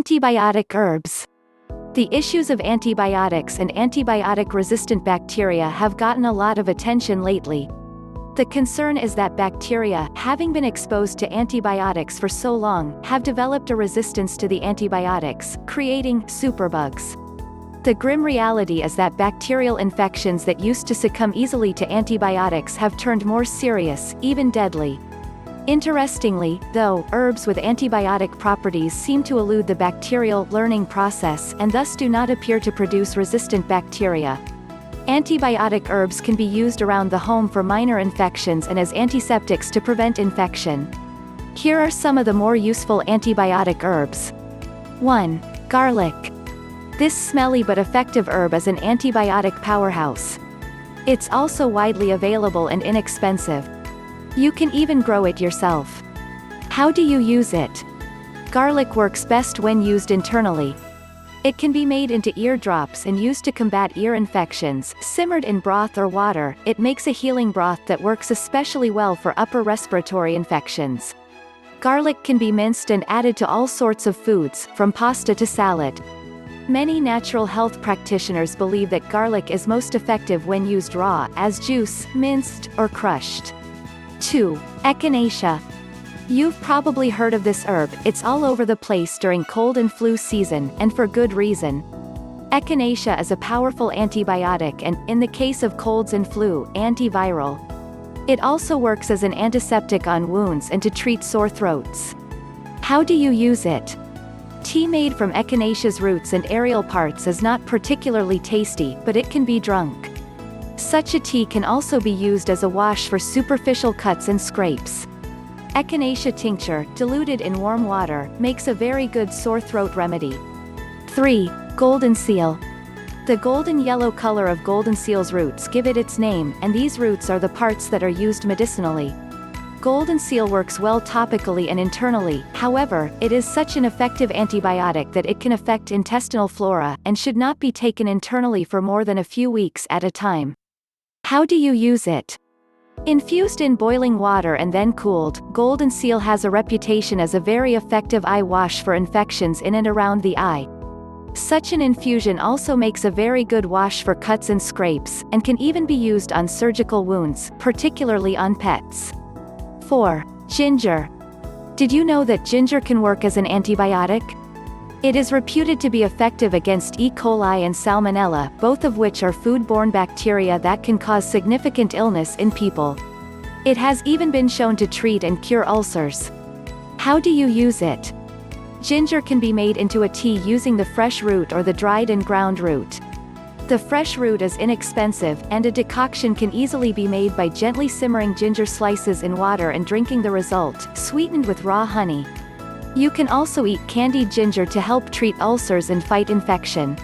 Antibiotic herbs. The issues of antibiotics and antibiotic-resistant bacteria have gotten a lot of attention lately. The concern is that bacteria, having been exposed to antibiotics for so long, have developed a resistance to the antibiotics, creating superbugs. The grim reality is that bacterial infections that used to succumb easily to antibiotics have turned more serious, even deadly. Interestingly, though, herbs with antibiotic properties seem to elude the bacterial learning process and thus do not appear to produce resistant bacteria. Antibiotic herbs can be used around the home for minor infections and as antiseptics to prevent infection. Here are some of the more useful antibiotic herbs. 1. Garlic. This smelly but effective herb is an antibiotic powerhouse. It's also widely available and inexpensive. You can even grow it yourself. How do you use it? Garlic works best when used internally. It can be made into ear drops and used to combat ear infections. Simmered in broth or water, it makes a healing broth that works especially well for upper respiratory infections. Garlic can be minced and added to all sorts of foods, from pasta to salad. Many natural health practitioners believe that garlic is most effective when used raw, as juice, minced, or crushed. 2. Echinacea. You've probably heard of this herb. It's all over the place during cold and flu season, and for good reason. Echinacea is a powerful antibiotic and, in the case of colds and flu, antiviral. It also works as an antiseptic on wounds and to treat sore throats. How do you use it? Tea made from echinacea's roots and aerial parts is not particularly tasty, but it can be drunk. Such a tea can also be used as a wash for superficial cuts and scrapes. Echinacea tincture, diluted in warm water, makes a very good sore throat remedy. 3. Golden seal. The golden yellow color of golden seal's roots give it its name, and these roots are the parts that are used medicinally. Golden seal works well topically and internally, however, it is such an effective antibiotic that it can affect intestinal flora, and should not be taken internally for more than a few weeks at a time. How do you use it? Infused in boiling water and then cooled, golden seal has a reputation as a very effective eye wash for infections in and around the eye. Such an infusion also makes a very good wash for cuts and scrapes, and can even be used on surgical wounds, particularly on pets. 4. Ginger. Did you know that ginger can work as an antibiotic? It is reputed to be effective against E. coli and salmonella, both of which are foodborne bacteria that can cause significant illness in people. It has even been shown to treat and cure ulcers. How do you use it? Ginger can be made into a tea using the fresh root or the dried and ground root. The fresh root is inexpensive, and a decoction can easily be made by gently simmering ginger slices in water and drinking the result, sweetened with raw honey. You can also eat candied ginger to help treat ulcers and fight infection.